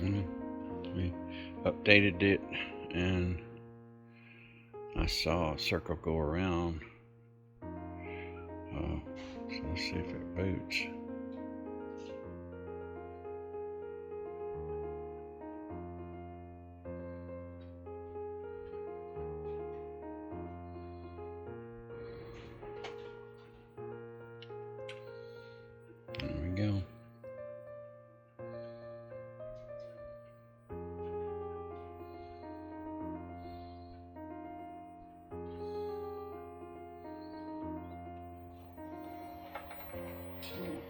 We updated it, and I saw a circle go around. So let's see if it boots. There we go.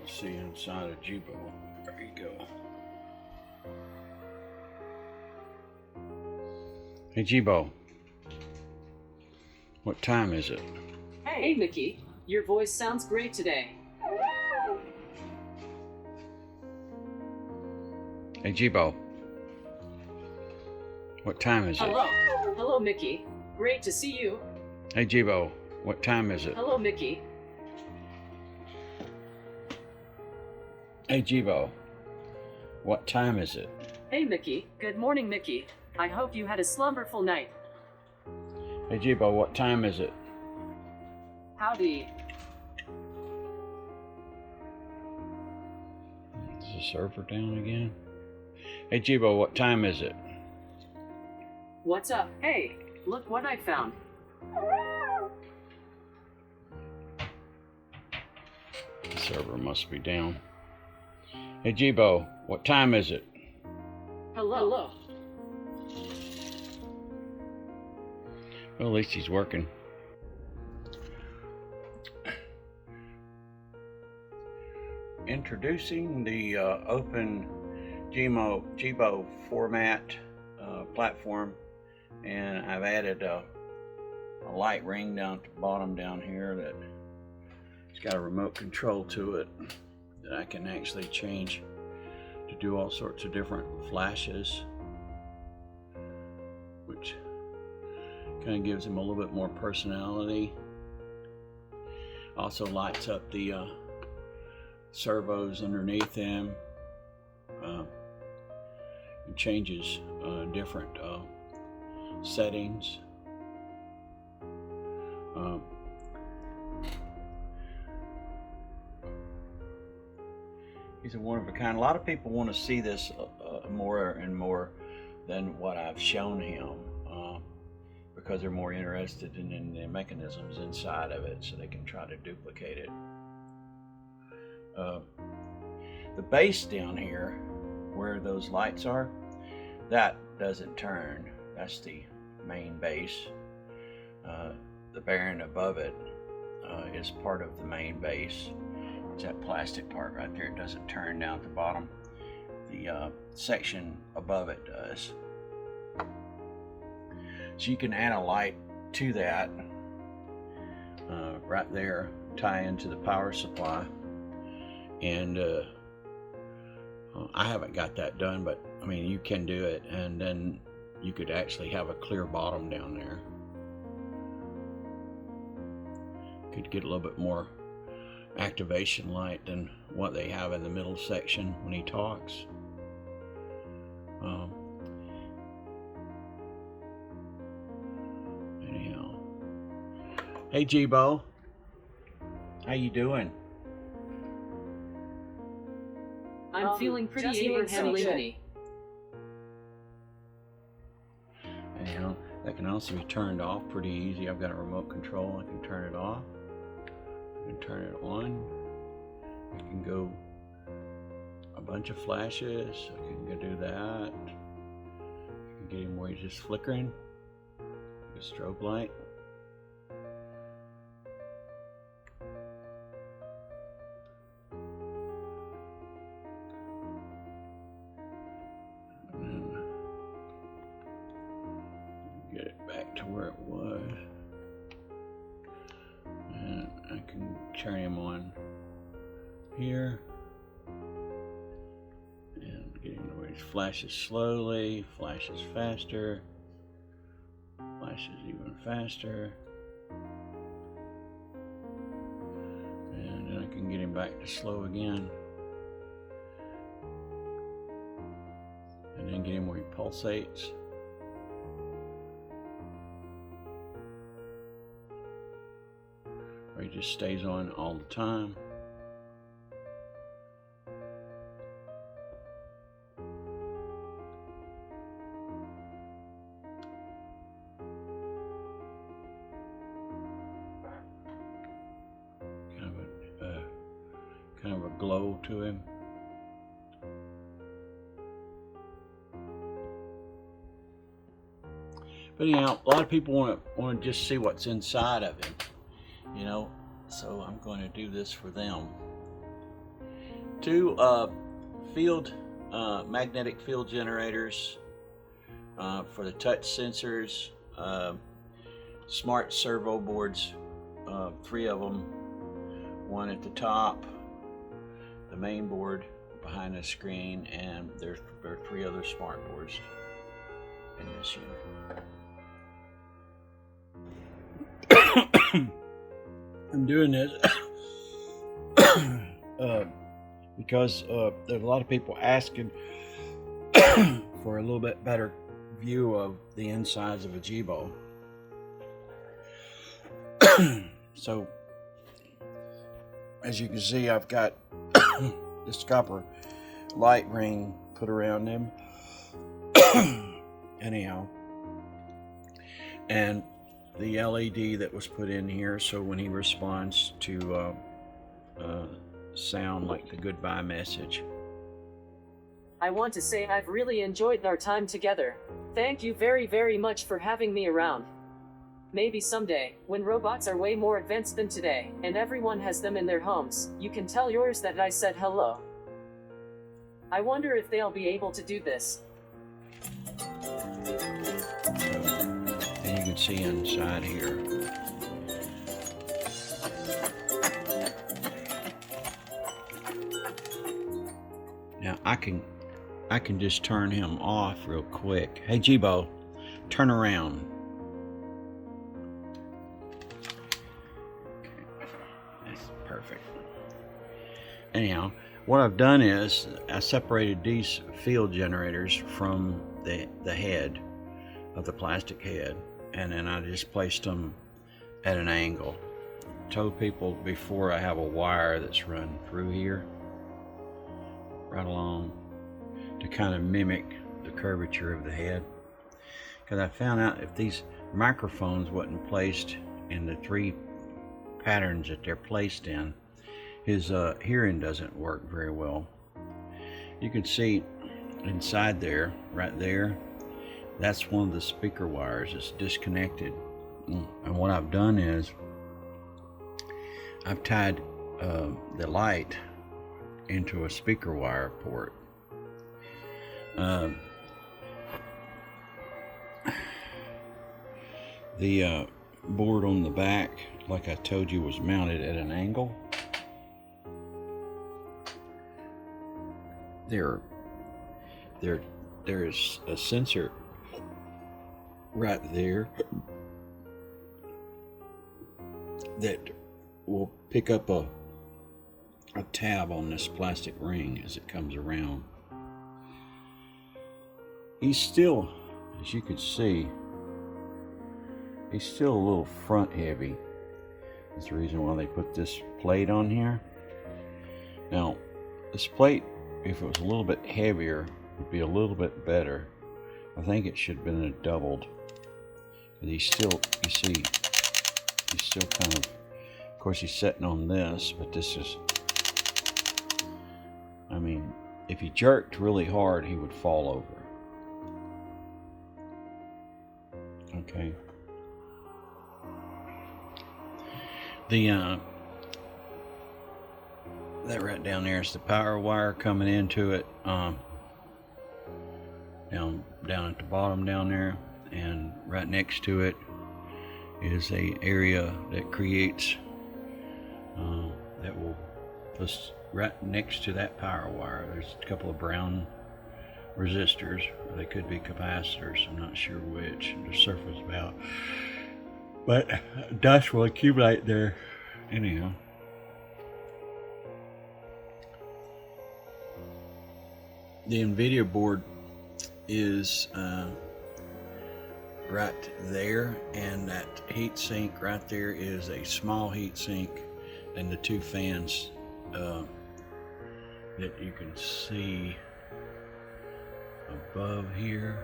See inside of Jibo. There you go. Hey Jibo, what time is it? Hey Mickey, your voice sounds great today. Hey Jibo, what time is it? Hello Mickey, great to see you. Hey Jibo, what time is it? Hello Mickey. Hey Jibo, what time is it? Hey Mickey, good morning Mickey. I hope you had a slumberful night. Hey Jibo, what time is it? Howdy. Is the server down again? Hey Jibo, what time is it? What's up? Hey, look what I found. The server must be down. Hey Jibo, what time is it? Hello. Well, at least he's working. Introducing the open Jibo format platform, and I've added a light ring down at the bottom down here that it's got a remote control to it that I can actually change to do all sorts of different flashes, which kind of gives them a little bit more personality. Also lights up the servos underneath them. It changes different settings. He's a one of a kind. A lot of people want to see this more and more than what I've shown him, because they're more interested in the mechanisms inside of it, so they can try to duplicate it. The base down here, where those lights are, that doesn't turn. That's the main base. The bearing above it is part of the main base. It's that plastic part right there. It doesn't turn down at the bottom. The section above it does. So you can add a light to that right there, tie into the power supply. And I haven't got that done, but I mean, you can do it, and then you could actually have a clear bottom down there. Could get a little bit more activation light than what they have in the middle section when he talks. Anyhow, hey Jibo, how you doing? I'm feeling pretty Abraham. Anyhow, that can also be turned off pretty easy. I've got a remote control. I can turn it off. I can turn it on. I can go a bunch of flashes. I can go do that. I can get him where he's just flickering. A strobe light. And then get it back to where it was. And I can turn him on here and get him to where he flashes slowly, flashes faster, flashes even faster, and then I can get him back to slow again, and then get him where he pulsates. Or he just stays on all the time. Kind of a glow to him. But anyhow, a lot of people want to just see what's inside of him, you know. So I'm going to do this for them. Two magnetic field generators for the touch sensors, smart servo boards, 3 of them, one at the top, the main board behind the screen, and there are 3 other smart boards in this unit. I'm doing this because there's a lot of people asking for a little bit better view of the insides of a Jibo. So, as you can see, I've got this copper light ring put around him. Anyhow, and the LED that was put in here, so when he responds to sound like the goodbye message. I want to say I've really enjoyed our time together. Thank you very, very much for having me around. Maybe someday, when robots are way more advanced than today, and everyone has them in their homes, you can tell yours that I said hello. I wonder if they'll be able to do this. And you can see inside here. Now I can just turn him off real quick. Hey Jibo, turn around. That's perfect. Anyhow, what I've done is I separated these field generators from the head of the plastic head, and then I just placed them at an angle. I told people before I have a wire that's run through here, right along, to kind of mimic the curvature of the head. Because I found out if these microphones wasn't placed in the 3 patterns that they're placed in, his hearing doesn't work very well. You can see inside there, right there, that's one of the speaker wires that's disconnected. And what I've done is I've tied the light into a speaker wire port. The board on the back, like I told you, was mounted at an angle. There's a sensor right there that will pick up a tab on this plastic ring as it comes around. He's still, as you can see, he's still a little front heavy. That's the reason why they put this plate on here. Now, this plate, if it was a little bit heavier, would be a little bit better. I think it should have been doubled. But he's still, you see, he's still kind of course he's sitting on this, but this is, I mean, if he jerked really hard, he would fall over. Okay. That right down there is the power wire coming into it, down at the bottom down there, and right next to it is a area that creates that will just right next to that power wire. There's a couple of brown resistors. They could be capacitors. I'm not sure which. The surface about, but dust will accumulate there anyhow. The NVIDIA board is right there, and that heat sink right there is a small heat sink, and the two fans that you can see above here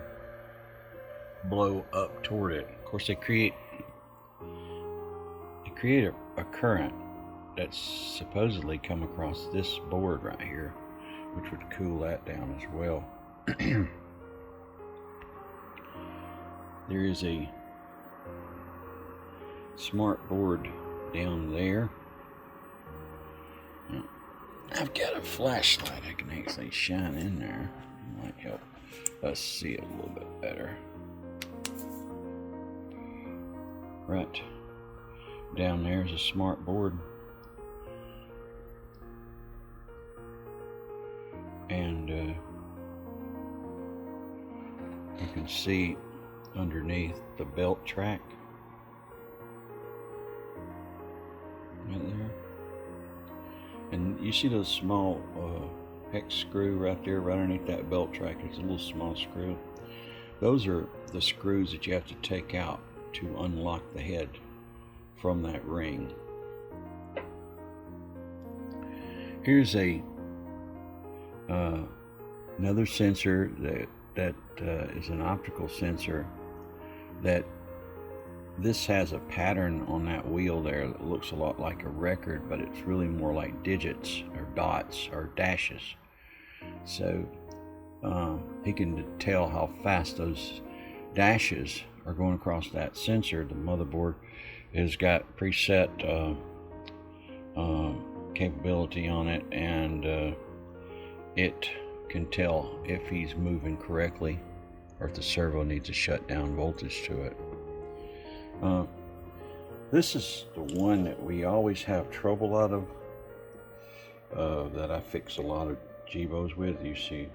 blow up toward it. Of course, they create a current that's supposedly come across this board right here, which would cool that down as well. There is a smart board down there. I've got a flashlight I can actually shine in there. It might help us see it a little bit better. Right down there is a smart board. And you can see underneath the belt track right there, and you see those small hex screw right there right underneath that belt track. It's a little small screw. Those are the screws that you have to take out to unlock the head from that ring. Here's a another sensor that is an optical sensor. That this has a pattern on that wheel there that looks a lot like a record, but it's really more like digits or dots or dashes. So he can tell how fast those dashes are going across that sensor. The motherboard has got preset capability on it, and it can tell if he's moving correctly or if the servo needs a shutdown voltage to it. This is the one that we always have trouble out of, that I fix a lot of Jibos with. You see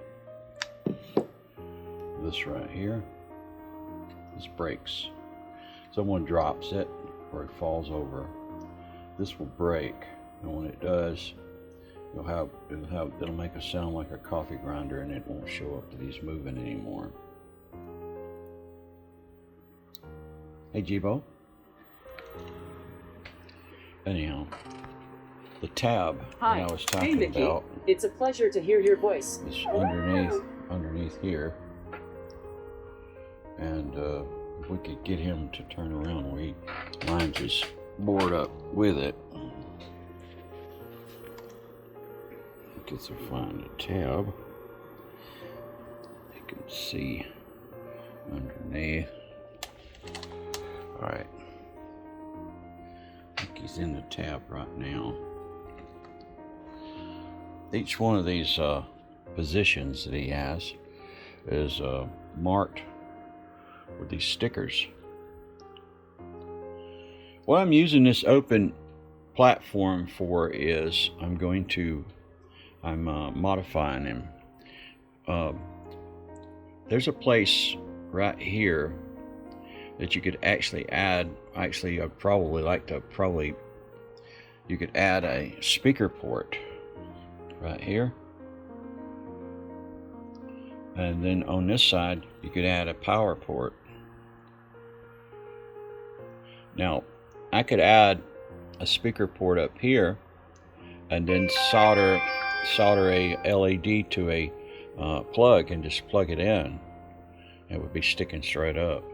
this right here, this breaks. Someone drops it or it falls over, this will break, and when it does, it'll make a sound like a coffee grinder, and it won't show up that he's moving anymore. Hey, Jibo. Anyhow, the tab Hi. that I was Hey, talking Mickey. about It's a pleasure to hear your voice. is underneath here, and if we could get him to turn around where he lines his board up with it. Gets to find a tab. You can see underneath. Alright. I think he's in the tab right now. Each one of these positions that he has is marked with these stickers. What I'm using this open platform for is I'm modifying him. There's a place right here that you could actually add. Actually, I'd probably like to you could add a speaker port right here, and then on this side you could add a power port. Now I could add a speaker port up here and then solder a LED to a plug and just plug it in. It would be sticking straight up.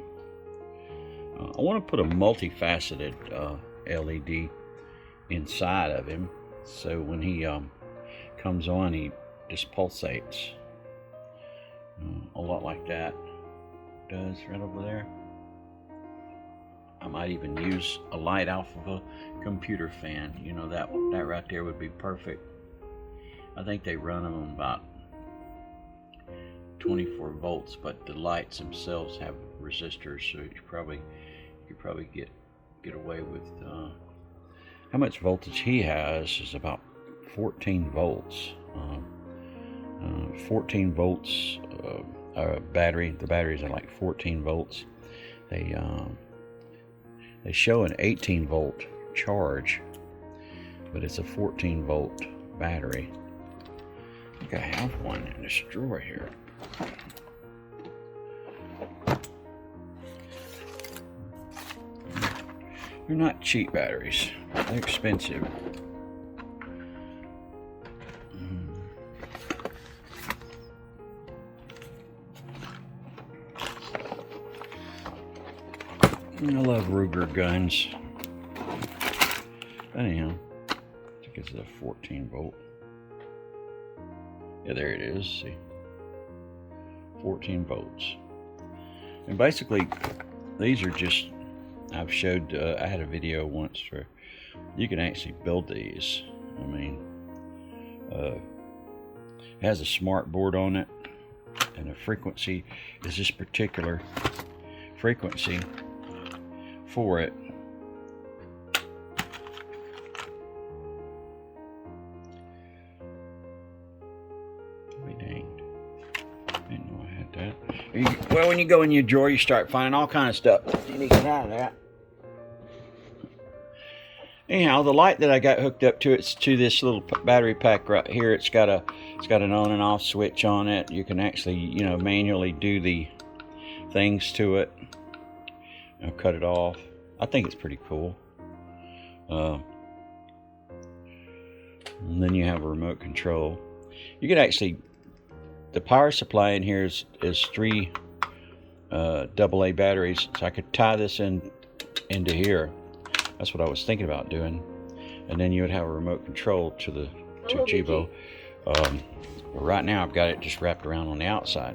I want to put a multifaceted LED inside of him, so when he comes on, he just pulsates a lot like that does right over there. I might even use a light off of a computer fan. You know, that right there would be perfect. I think they run them about 24 volts, but the lights themselves have resistors, so you could probably get away with how much voltage he has is about 14 volts. 14 volts battery. The batteries are like 14 volts. They show an 18 volt charge, but it's a 14 volt battery. I think I have one in this drawer here. They're not cheap batteries. They're expensive. I love Ruger guns. Anyhow, I think it's a 14 volt. Yeah, there it is. See, 14 volts. And basically, these are just, I've showed, I had a video once where you can actually build these. I mean, it has a smart board on it, and the frequency is this particular frequency for it. Be danged. I didn't know I had that. Well, when you go in your drawer, you start finding all kind of stuff. You need to get out of that. Anyhow, the light that I got hooked up to, it's to this little battery pack right here. It's got an on and off switch on it. You can actually, you know, manually do the things to it. I'll cut it off. I think it's pretty cool. And then you have a remote control. You could actually, the power supply in here is 3 AA batteries, so I could tie this into here. That's what I was thinking about doing, and then you would have a remote control to Jibo. But right now I've got it just wrapped around on the outside.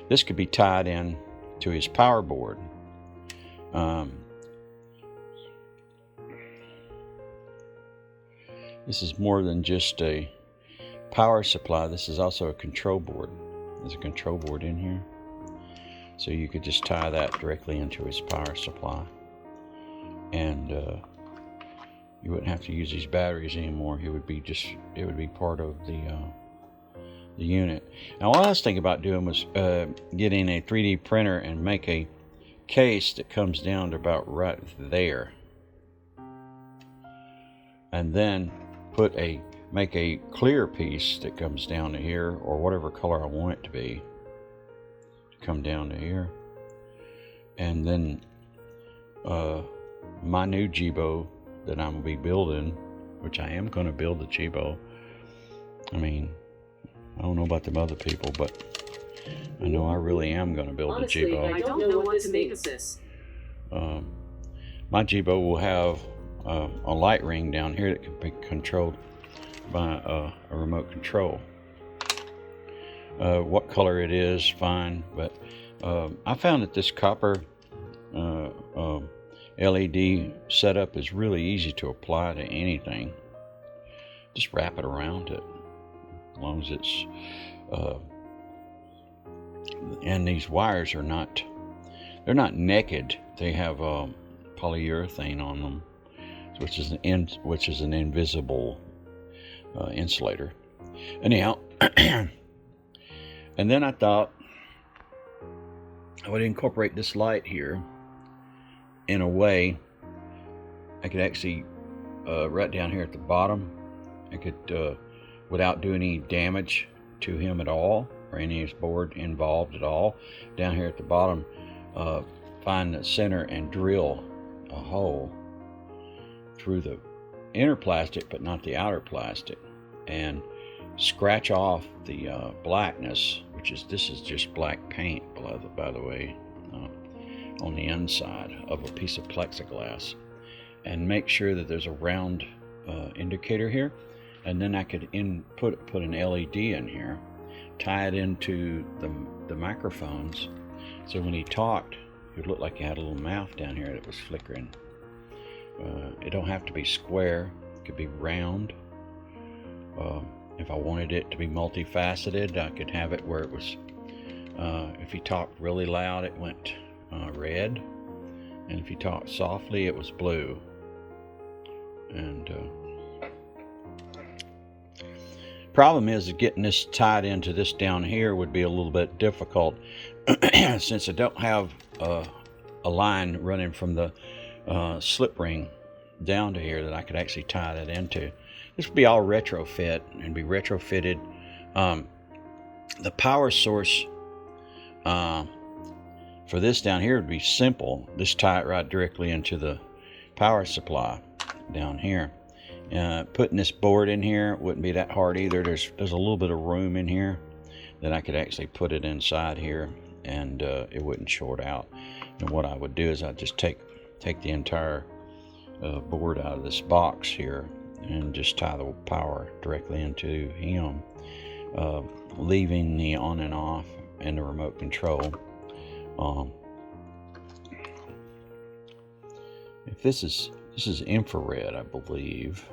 This could be tied in to his power board. This is more than just a power supply. This is also a control board. There's a control board in here, so you could just tie that directly into his power supply, and you wouldn't have to use these batteries anymore. It would be part of the unit. Now, what I was thinking about doing was getting a 3D printer and make a case that comes down to about right there, and then make a clear piece that comes down to here, or whatever color I want it to be, to come down to here. And then my new Jibo that I'm going to be building, which I am going to build the Jibo. I mean, I don't know about them other people, but I know I really am going to build Honestly, the Jibo. I don't know what to make of this. My Jibo will have a light ring down here that can be controlled by a remote control. What color it is, fine, but I found that this copper LED setup is really easy to apply to anything. Just wrap it around it, as long as it's and these wires are not, they're not naked. They have polyurethane on them, which is an invisible insulator. Anyhow, and then I thought I would incorporate this light here in a way I could actually right down here at the bottom, I could without doing any damage to him at all, or any of his board involved at all, down here at the bottom, find the center and drill a hole through the inner plastic but not the outer plastic, and scratch off the blackness, this is just black paint, by the way, on the inside of a piece of plexiglass, and make sure that there's a round indicator here, and then I could put an LED in here, tie it into the microphones, so when he talked it would look like he had a little mouth down here that was flickering. It don't have to be square, it could be round. If I wanted it to be multifaceted, I could have it where it was, if he talked really loud it went red, and if he talked softly it was blue. And problem is getting this tied into this down here would be a little bit difficult since I don't have a line running from the slip ring down to here that I could actually tie that into. This would be all retrofit and be retrofitted. The power source for this down here would be simple. Just tie it right directly into the power supply down here. Putting this board in here wouldn't be that hard either. There's a little bit of room in here that I could actually put it inside here, and it wouldn't short out. And what I would do is I'd just take the entire board out of this box here and just tie the power directly into him, leaving the on and off and the remote control. If this is infrared, I believe.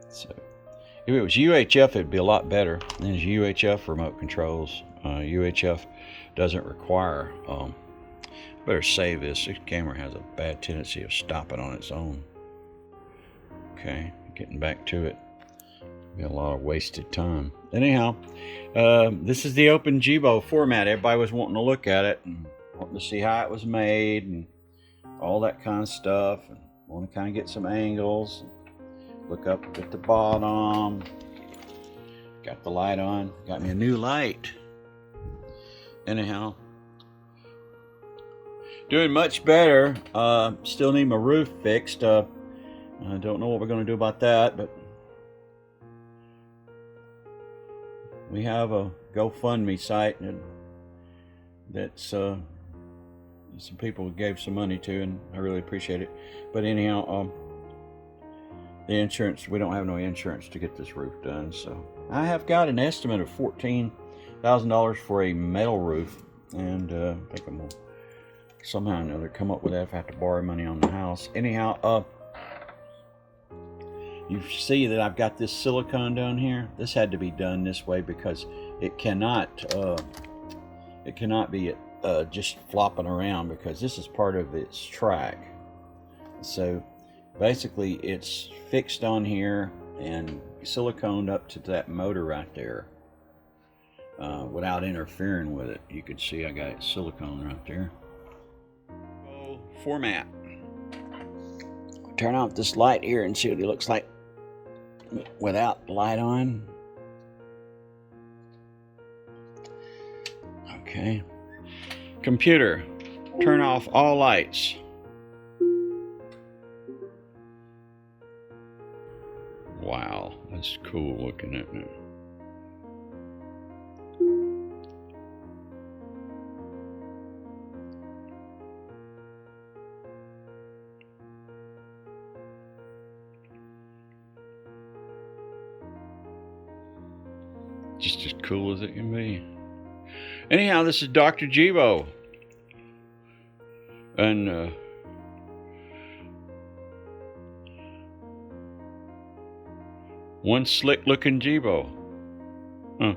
So if it was UHF, it'd be a lot better. There's UHF remote controls. UHF doesn't require. Better save this. This camera has a bad tendency of stopping on its own. Okay, getting back to it. Be a lot of wasted time. Anyhow, this is the open Jibo format. Everybody was wanting to look at it and wanting to see how it was made and all that kind of stuff, and want to kind of get some angles. Look up at the bottom. Got the light on. Got me a new light. Anyhow, doing much better. Still need my roof fixed. I don't know what we're going to do about that, but we have a GoFundMe site that's some people gave some money to, and I really appreciate it. But anyhow, the insurance, we don't have no insurance to get this roof done, so I have got an estimate of $14,000 for a metal roof, and I think I'm gonna somehow or another come up with that if I have to borrow money on the house. Anyhow, you see that I've got this silicone down here. This had to be done this way because it cannot be just flopping around, because this is part of its track. So basically it's fixed on here and siliconed up to that motor right there, without interfering with it. You can see I got it silicone right there. So, format. Turn off this light here and see what it looks like without the light on. Okay. Computer, turn off all lights. Wow, that's cool looking, isn't it? Just as cool as it can be. Anyhow, this is Dr. Jibo. And one slick looking Jibo. Huh.